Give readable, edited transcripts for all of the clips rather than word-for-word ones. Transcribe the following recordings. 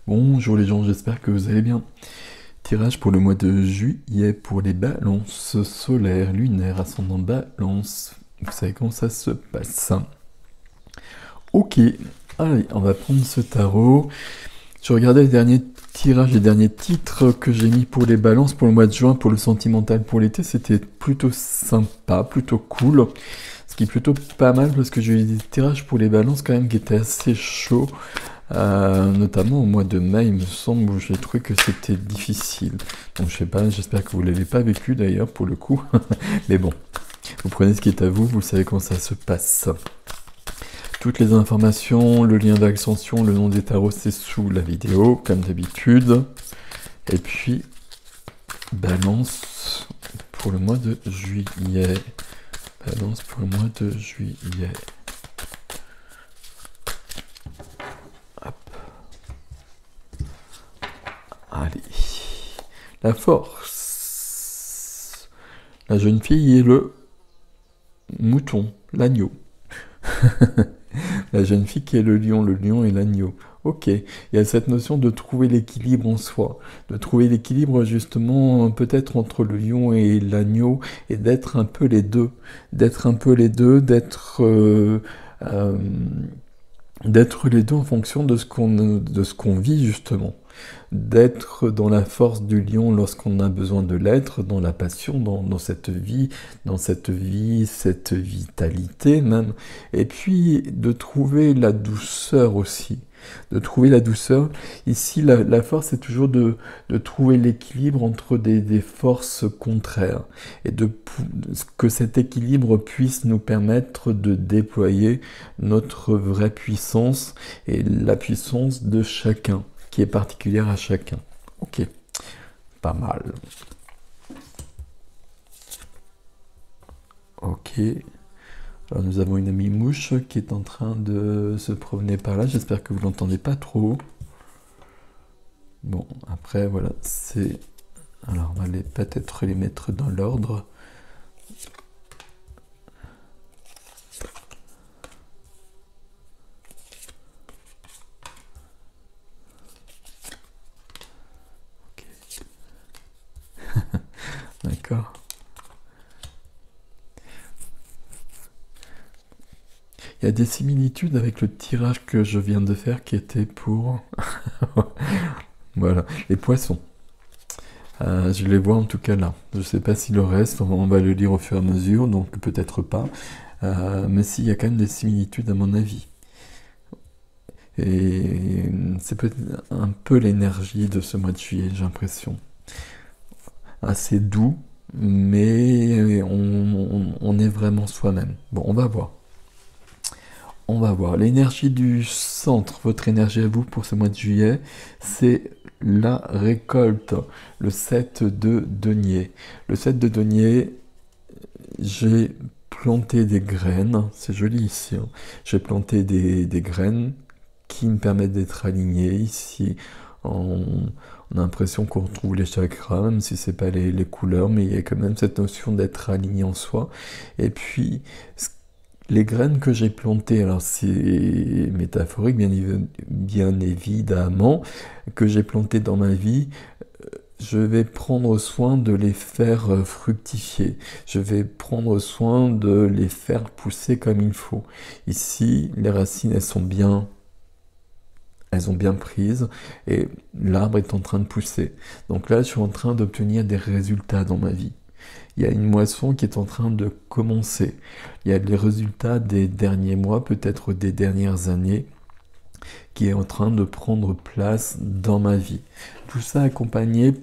Bonjour les gens, j'espère que vous allez bien. Tirage pour le mois de juillet pour les balances solaires, lunaires, ascendant balance. Vous savez comment ça se passe. Ok, allez, on va prendre ce tarot. Je regardais les derniers tirages, les derniers titres que j'ai mis pour les balances pour le mois de juin, pour le sentimental, pour l'été. C'était plutôt sympa, plutôt cool. Ce qui est plutôt pas mal parce que j'ai eu des tirages pour les balances quand même qui étaient assez chauds. Notamment au mois de mai, il me semble, où j'ai trouvé que c'était difficile. Donc je sais pas, j'espère que vous l'avez pas vécu d'ailleurs pour le coup. Mais bon, vous prenez ce qui est à vous, vous savez comment ça se passe. Toutes les informations, le lien d'Ascension, le nom des tarots, c'est sous la vidéo, comme d'habitude. Et puis, balance pour le mois de juillet. Balance pour le mois de juillet. Allez, la force. La jeune fille est le mouton, l'agneau. La jeune fille qui est le lion et l'agneau. Ok, il y a cette notion de trouver l'équilibre en soi, de trouver l'équilibre justement peut-être entre le lion et l'agneau et d'être un peu les deux, d'être les deux en fonction de ce qu'on vit justement, d'être dans la force du lion lorsqu'on a besoin de l'être, dans la passion, dans cette vie, cette vitalité même, et puis de trouver la douceur aussi. De trouver la douceur. Ici, la force, c'est toujours de trouver l'équilibre entre des forces contraires et que cet équilibre puisse nous permettre de déployer notre vraie puissance et la puissance de chacun, qui est particulière à chacun. Ok, pas mal. Ok. Alors nous avons une amie mouche qui est en train de se promener par là. J'espère que vous l'entendez pas trop. Bon, après voilà, c'est... Alors on va peut-être les mettre dans l'ordre. Ok. D'accord. Il y a des similitudes avec le tirage que je viens de faire qui était pour... Voilà, les poissons. Je les vois en tout cas là. Je ne sais pas si le reste, on va le lire au fur et à mesure, donc peut-être pas. Mais s'il y a quand même des similitudes à mon avis. Et c'est peut-être un peu l'énergie de ce mois de juillet, j'ai l'impression. Assez doux, mais on est vraiment soi-même. Bon, on va voir. On va voir. L'énergie du centre, votre énergie à vous pour ce mois de juillet, c'est la récolte, le 7 de denier. Le 7 de denier, j'ai planté des graines, c'est joli ici, hein. J'ai planté des graines qui me permettent d'être aligné ici. On a l'impression qu'on retrouve les chakras, même si c'est pas les couleurs, mais il y a quand même cette notion d'être aligné en soi. Et puis, les graines que j'ai plantées, alors c'est métaphorique bien évidemment, que j'ai plantées dans ma vie, je vais prendre soin de les faire fructifier. Je vais prendre soin de les faire pousser comme il faut. Ici, les racines, elles ont bien prise et l'arbre est en train de pousser. Donc là, je suis en train d'obtenir des résultats dans ma vie. Il y a une moisson qui est en train de commencer. Il y a les résultats des derniers mois, peut-être des dernières années, qui est en train de prendre place dans ma vie. Tout ça accompagné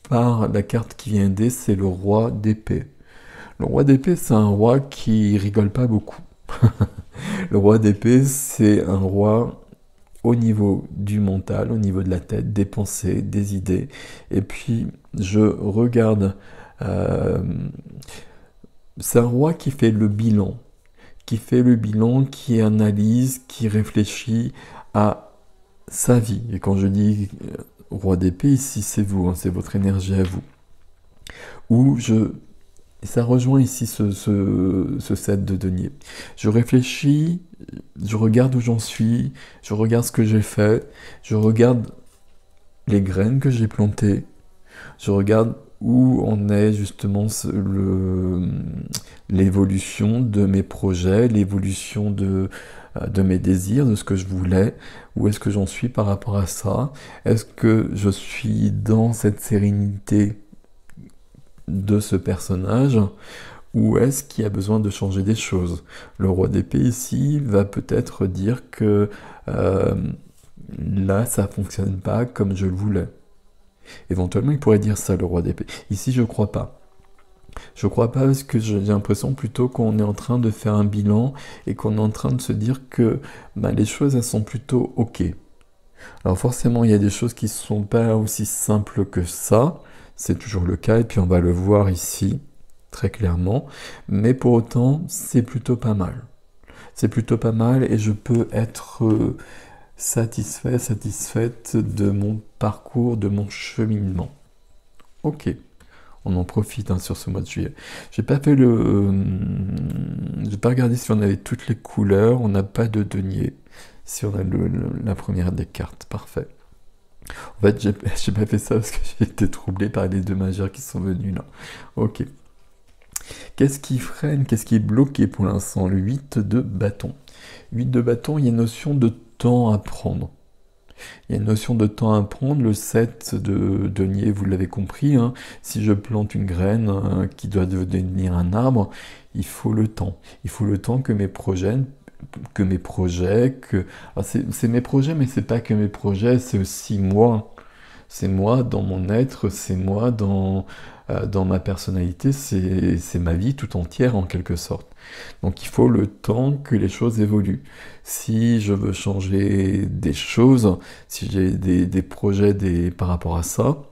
par la carte qui vient d'aider, c'est le roi d'épée. Le roi d'épée, c'est un roi qui rigole pas beaucoup. Le roi d'épée, c'est un roi au niveau du mental, au niveau de la tête, des pensées, des idées. Et puis, je regarde... c'est un roi qui fait le bilan, qui analyse, qui réfléchit à sa vie. Et quand je dis roi d'épée, ici c'est vous, hein, c'est votre énergie à vous. Ça rejoint ici ce 7 de denier. Je réfléchis, je regarde où j'en suis, je regarde ce que j'ai fait, je regarde les graines que j'ai plantées, je regarde où en est justement l'évolution de mes projets, l'évolution de mes désirs, de ce que je voulais, où est-ce que j'en suis par rapport à ça, est-ce que je suis dans cette sérénité de ce personnage, ou est-ce qu'il y a besoin de changer des choses? Le roi d'épée ici va peut-être dire que là, ça fonctionne pas comme je le voulais. Éventuellement, il pourrait dire ça, le roi d'épée. Ici, je crois pas. Je crois pas parce que j'ai l'impression plutôt qu'on est en train de faire un bilan et qu'on est en train de se dire que bah, les choses, elles sont plutôt OK. Alors forcément, il y a des choses qui ne sont pas aussi simples que ça. C'est toujours le cas et puis on va le voir ici, très clairement. Mais pour autant, c'est plutôt pas mal. C'est plutôt pas mal et je peux être satisfaite de mon parcours, de mon cheminement. Ok, on en profite hein, sur ce mois de juillet. J'ai pas fait j'ai pas regardé si on avait toutes les couleurs, on n'a pas de denier. Si on a la première des cartes, parfait. En fait, j'ai pas fait ça parce que j'ai été troublé par les deux majeurs qui sont venus là. Ok. Qu'est-ce qui freine, qu'est-ce qui est bloqué pour l'instant? Le 8 de bâton. 8 de bâton, il y a une notion de temps à prendre. Il y a une notion de temps à prendre. Le 7 de denier, vous l'avez compris, hein, si je plante une graine qui doit devenir un arbre, il faut le temps. Il faut le temps que mes projets, c'est mes projets, mais c'est pas que mes projets, c'est aussi moi. C'est moi dans mon être, c'est moi dans ma personnalité, c'est ma vie tout entière en quelque sorte. Donc il faut le temps que les choses évoluent. Si je veux changer des choses, si j'ai des projets par rapport à ça,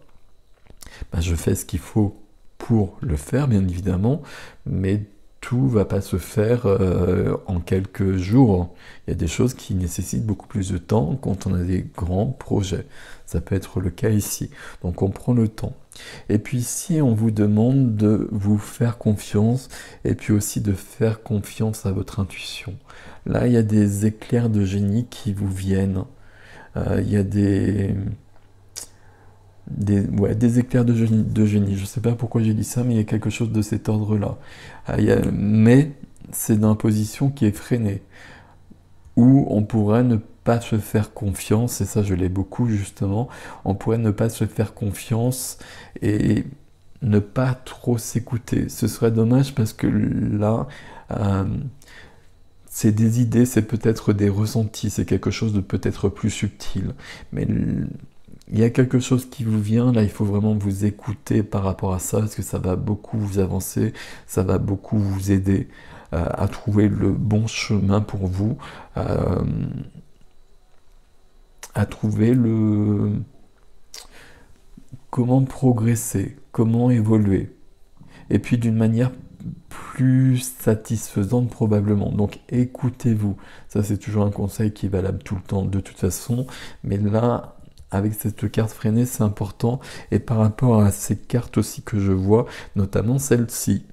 ben je fais ce qu'il faut pour le faire, bien évidemment, mais tout va pas se faire en quelques jours. Il y a des choses qui nécessitent beaucoup plus de temps quand on a des grands projets. Ça peut être le cas ici. Donc on prend le temps. Et puis ici, on vous demande de vous faire confiance et puis aussi de faire confiance à votre intuition. Là, il y a des éclairs de génie qui vous viennent. Il y a des éclairs de génie. Je ne sais pas pourquoi j'ai dit ça, mais il y a quelque chose de cet ordre-là. Mais c'est dans une position qui est freinée, où on pourrait ne pas se faire confiance, et ça je l'ai beaucoup justement, on pourrait ne pas se faire confiance et ne pas trop s'écouter. Ce serait dommage parce que là, c'est des idées, c'est peut-être des ressentis, c'est quelque chose de peut-être plus subtil. Mais il y a quelque chose qui vous vient, là il faut vraiment vous écouter par rapport à ça, parce que ça va beaucoup vous avancer, ça va beaucoup vous aider à trouver le bon chemin pour vous, à trouver comment progresser, comment évoluer. Et puis d'une manière plus satisfaisante probablement. Donc écoutez-vous. Ça c'est toujours un conseil qui est valable tout le temps de toute façon. Mais là, avec cette carte freinée, c'est important. Et par rapport à ces cartes aussi que je vois, notamment celle-ci.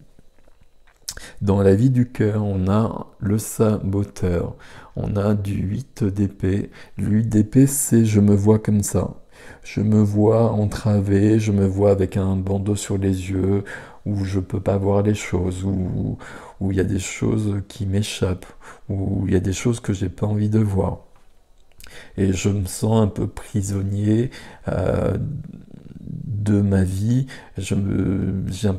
Dans la vie du cœur, on a le saboteur. On a du 8 d'épée. Le 8 d'épée, c'est je me vois comme ça. Je me vois entravé, je me vois avec un bandeau sur les yeux, où je peux pas voir les choses, où il y a des choses qui m'échappent, où il y a des choses que j'ai pas envie de voir. Et je me sens un peu prisonnier de ma vie. Il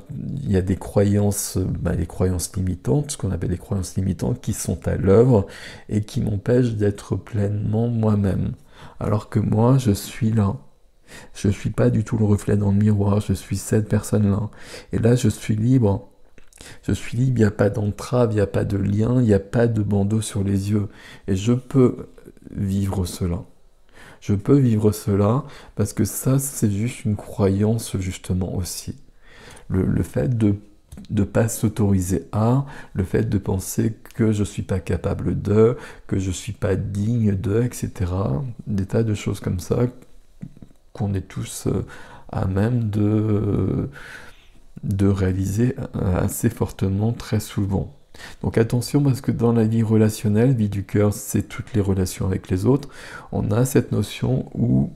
y a des croyances, les croyances limitantes, ce qu'on appelle les croyances limitantes, qui sont à l'œuvre et qui m'empêchent d'être pleinement moi-même. Alors que moi, je suis là. Je ne suis pas du tout le reflet dans le miroir, je suis cette personne-là. Et là, je suis libre. Je suis libre, il n'y a pas d'entrave, il n'y a pas de lien, il n'y a pas de bandeau sur les yeux. Et je peux vivre cela. Je peux vivre cela parce que ça, c'est juste une croyance, justement, aussi. Le fait de ne pas s'autoriser à, le fait de penser que je ne suis pas capable de, que je ne suis pas digne de, etc. Des tas de choses comme ça qu'on est tous à même de réaliser assez fortement très souvent. Donc attention parce que dans la vie relationnelle, vie du cœur, c'est toutes les relations avec les autres, on a cette notion où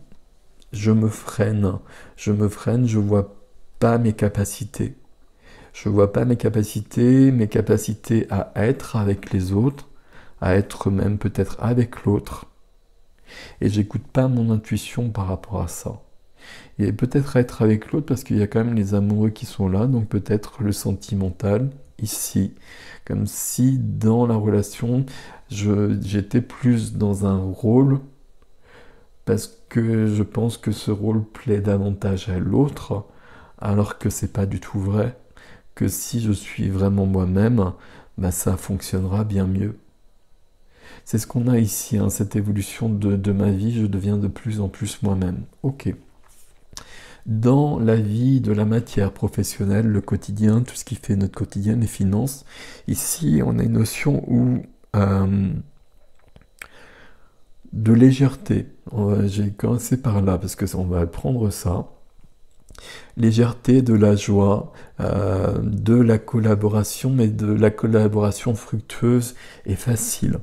je me freine, je vois pas mes capacités. Je vois pas mes capacités à être avec les autres, à être même peut-être avec l'autre. Et j'écoute pas mon intuition par rapport à ça. Et peut-être être avec l'autre parce qu'il y a quand même les amoureux qui sont là, donc peut-être le sentimental ici. Comme si dans la relation, j'étais plus dans un rôle parce que je pense que ce rôle plaît davantage à l'autre, alors que c'est pas du tout vrai. Que si je suis vraiment moi-même, bah ça fonctionnera bien mieux. C'est ce qu'on a ici, hein, cette évolution de ma vie, je deviens de plus en plus moi-même. Ok. Dans la vie de la matière professionnelle, le quotidien, tout ce qui fait notre quotidien, les finances, ici on a une notion où de légèreté. J'ai commencé par là parce que on va prendre ça. Légèreté, de la joie, de la collaboration, mais de la collaboration fructueuse et facile.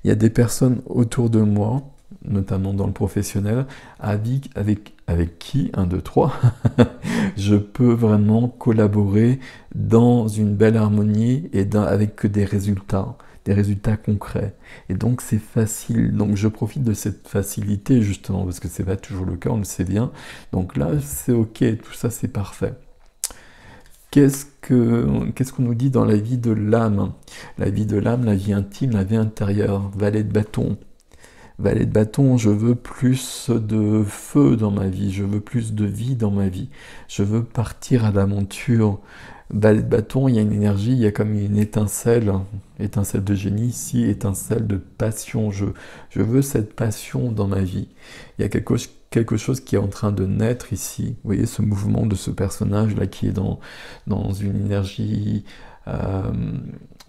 Il y a des personnes autour de moi, notamment dans le professionnel, avec qui, 1, 2, 3, je peux vraiment collaborer dans une belle harmonie et avec des résultats concrets. Et donc c'est facile. Donc je profite de cette facilité justement, parce que c'est pas toujours le cas, on le sait bien. Donc là, c'est ok, tout ça c'est parfait. Qu'est-ce qu'on nous dit dans la vie de l'âme? La vie de l'âme, la vie intime, la vie intérieure. Valet de bâton. Valet de bâton, je veux plus de feu dans ma vie, je veux plus de vie dans ma vie. Je veux partir à l'aventure. Valet de bâton, il y a une énergie, il y a comme une étincelle de génie ici, étincelle de passion. Je veux cette passion dans ma vie. Il y a quelque chose qui est en train de naître ici. Vous voyez ce mouvement de ce personnage-là qui est dans une énergie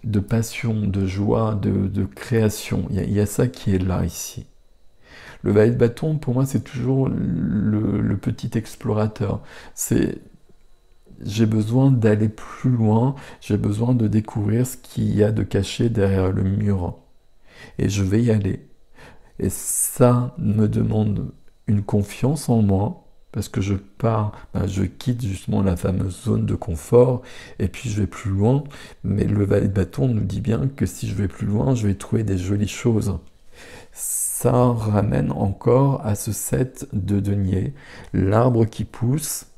de passion, de joie, de création. Il y a ça qui est là ici. Le valet de bâton, pour moi, c'est toujours le petit explorateur. J'ai besoin d'aller plus loin, j'ai besoin de découvrir ce qu'il y a de caché derrière le mur. Et je vais y aller. Et ça me demande une confiance en moi, parce que je quitte justement la fameuse zone de confort, et puis je vais plus loin. Mais le valet de bâton nous dit bien que si je vais plus loin, je vais trouver des jolies choses. Ça ramène encore à ce 7 de denier, l'arbre qui pousse,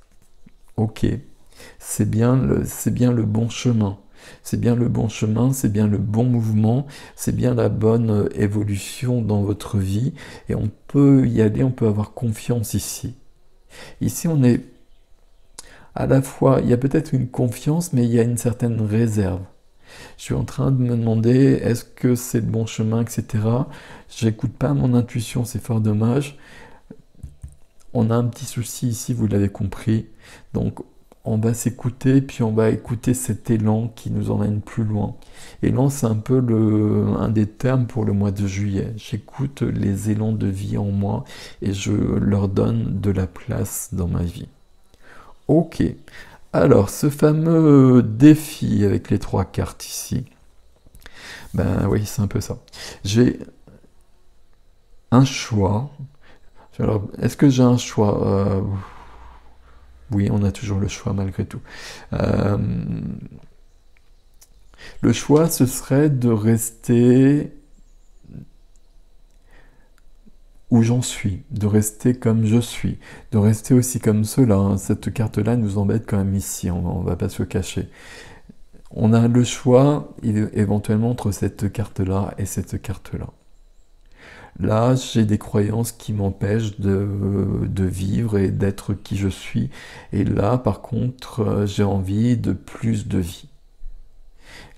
ok. C'est bien le bon chemin. C'est bien le bon chemin, c'est bien le bon mouvement, c'est bien la bonne évolution dans votre vie. Et on peut y aller, on peut avoir confiance ici. Ici, on est à la fois, il y a peut-être une confiance, mais il y a une certaine réserve. Je suis en train de me demander, est-ce que c'est le bon chemin, etc. J'écoute pas mon intuition, c'est fort dommage. On a un petit souci ici, vous l'avez compris. Donc, on va s'écouter, puis on va écouter cet élan qui nous emmène plus loin. Élan, c'est un peu un des termes pour le mois de juillet. J'écoute les élans de vie en moi et je leur donne de la place dans ma vie. Ok, alors ce fameux défi avec les 3 cartes ici, ben oui, c'est un peu ça. J'ai un choix. Alors, est-ce que j'ai un choix Oui, on a toujours le choix malgré tout. Le choix, ce serait de rester où j'en suis, de rester comme je suis, de rester aussi comme cela. Hein. Cette carte-là nous embête quand même ici, on ne va pas se cacher. On a le choix éventuellement entre cette carte-là et cette carte-là. Là, j'ai des croyances qui m'empêchent de vivre et d'être qui je suis. Et là, par contre, j'ai envie de plus de vie.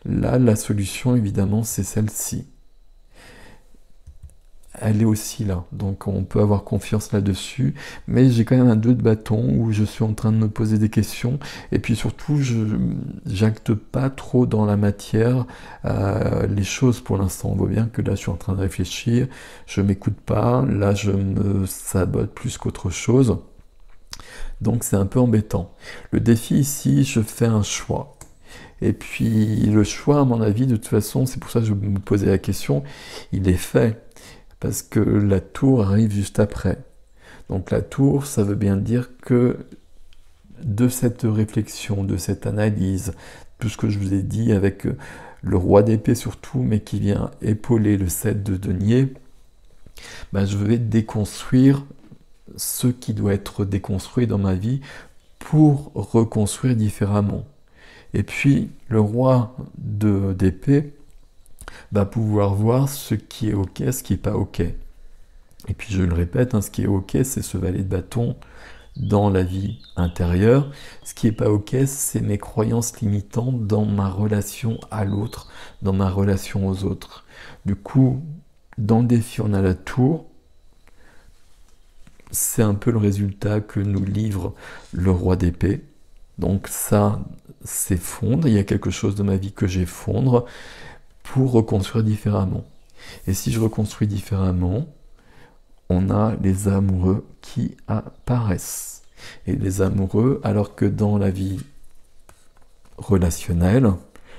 Là, la solution, évidemment, c'est celle-ci. Elle est aussi là, donc on peut avoir confiance là-dessus, mais j'ai quand même un 2 de bâton où je suis en train de me poser des questions, et puis surtout, j'acte pas trop dans la matière les choses pour l'instant. On voit bien que là, je suis en train de réfléchir, je m'écoute pas, là, je me sabote plus qu'autre chose, donc c'est un peu embêtant. Le défi ici, je fais un choix. Et puis le choix, à mon avis, de toute façon, c'est pour ça que je me posais la question, il est fait. Parce que la tour arrive juste après. Donc la tour, ça veut bien dire que de cette réflexion, de cette analyse, tout ce que je vous ai dit avec le roi d'épée surtout, mais qui vient épauler le 7 de denier, ben, je vais déconstruire ce qui doit être déconstruit dans ma vie pour reconstruire différemment. Et puis, le roi d'épée va pouvoir voir ce qui est ok, ce qui n'est pas ok. Et puis, je le répète, hein, ce qui est ok, c'est ce valet de bâton dans la vie intérieure. Ce qui n'est pas ok, c'est mes croyances limitantes dans ma relation à l'autre, dans ma relation aux autres. Du coup, dans le défi, on a la tour. C'est un peu le résultat que nous livre le roi d'épée. Donc ça s'effondre, il y a quelque chose de ma vie que j'effondre pour reconstruire différemment. Et si je reconstruis différemment, on a les amoureux qui apparaissent. Et les amoureux, alors que dans la vie relationnelle,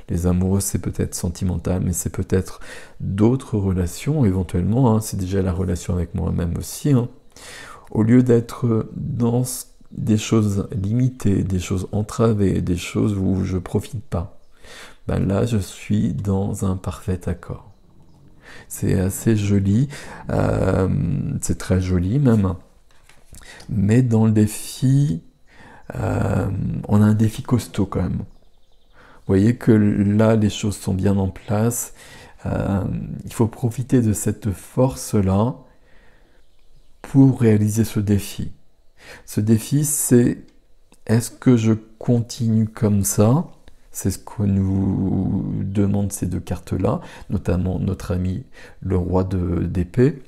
les amoureux c'est peut-être sentimental, mais c'est peut-être d'autres relations éventuellement, hein, c'est déjà la relation avec moi-même aussi, hein. Au lieu d'être dans des choses limitées, des choses entravées, des choses où je profite pas, ben là je suis dans un parfait accord. C'est assez joli, c'est très joli même, mais dans le défi, on a un défi costaud quand même. Vous voyez que là les choses sont bien en place, il faut profiter de cette force-là pour réaliser ce défi. Ce défi, c'est est-ce que je continue comme ça? C'est ce que nous demandent ces deux cartes-là, notamment notre ami le roi d'épée.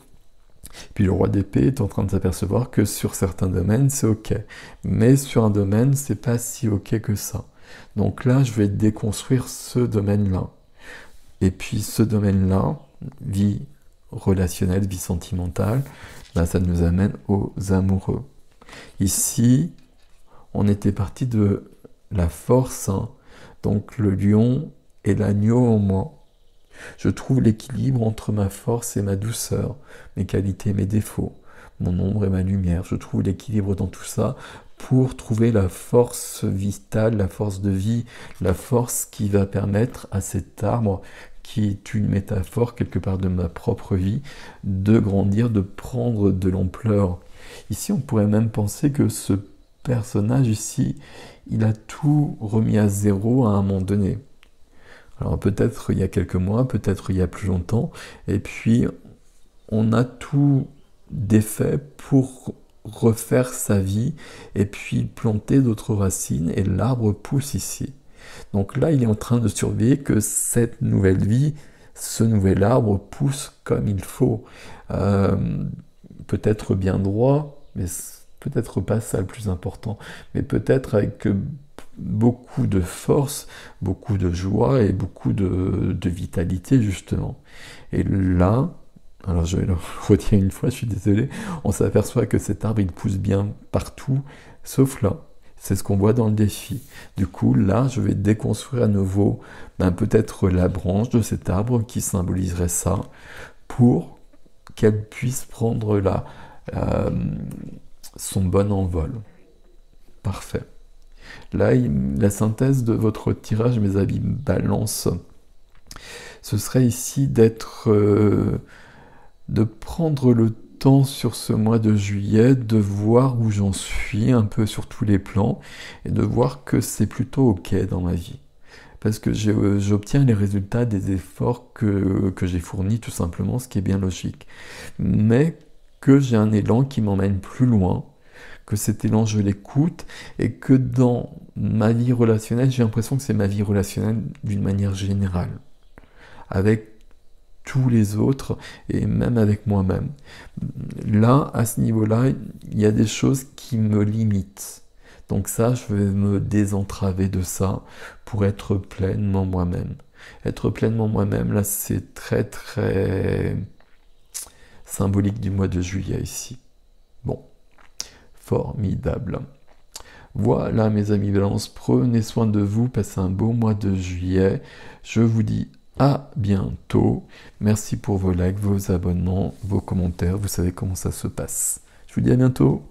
Puis le roi d'épée est en train de s'apercevoir que sur certains domaines, c'est ok. Mais sur un domaine, c'est pas si ok que ça. Donc là, je vais déconstruire ce domaine-là. Et puis ce domaine-là, vie relationnelle, vie sentimentale, ben, ça nous amène aux amoureux. Ici, on était parti de la force, hein. Donc le lion et l'agneau en moi. Je trouve l'équilibre entre ma force et ma douceur, mes qualités et mes défauts, mon ombre et ma lumière. Je trouve l'équilibre dans tout ça pour trouver la force vitale, la force de vie, la force qui va permettre à cet arbre, qui est une métaphore quelque part de ma propre vie, de grandir, de prendre de l'ampleur. Ici, on pourrait même penser que ce personnage ici, il a tout remis à zéro à un moment donné. Alors peut-être il y a quelques mois, peut-être il y a plus longtemps, et puis on a tout défait pour refaire sa vie, et puis planter d'autres racines, et l'arbre pousse ici. Donc là, il est en train de surveiller que cette nouvelle vie, ce nouvel arbre pousse comme il faut. Peut-être bien droit, mais peut-être pas ça le plus important, mais peut-être avec beaucoup de force, beaucoup de joie et beaucoup de vitalité justement. Et là, alors je vais le redire une fois, je suis désolé, on s'aperçoit que cet arbre il pousse bien partout, sauf là. C'est ce qu'on voit dans le défi. Du coup, là, je vais déconstruire à nouveau peut-être la branche de cet arbre qui symboliserait ça, pour qu'elle puisse prendre son bon envol. Parfait. Là, la synthèse de votre tirage, mes amis balance, ce serait ici de prendre le temps sur ce mois de juillet, de voir où j'en suis un peu sur tous les plans, et de voir que c'est plutôt ok dans ma vie. Parce que j'obtiens les résultats des efforts que j'ai fournis tout simplement, ce qui est bien logique. Mais que j'ai un élan qui m'emmène plus loin, que cet élan je l'écoute, et que dans ma vie relationnelle, j'ai l'impression que c'est ma vie relationnelle d'une manière générale, avec tous les autres, et même avec moi-même. Là, à ce niveau-là, il y a des choses qui me limitent. Donc ça, je vais me désentraver de ça pour être pleinement moi-même. Être pleinement moi-même, là, c'est très très symbolique du mois de juillet ici. Bon, formidable. Voilà mes amis Balance, prenez soin de vous, passez un beau mois de juillet. Je vous dis à bientôt. Merci pour vos likes, vos abonnements, vos commentaires, vous savez comment ça se passe. Je vous dis à bientôt.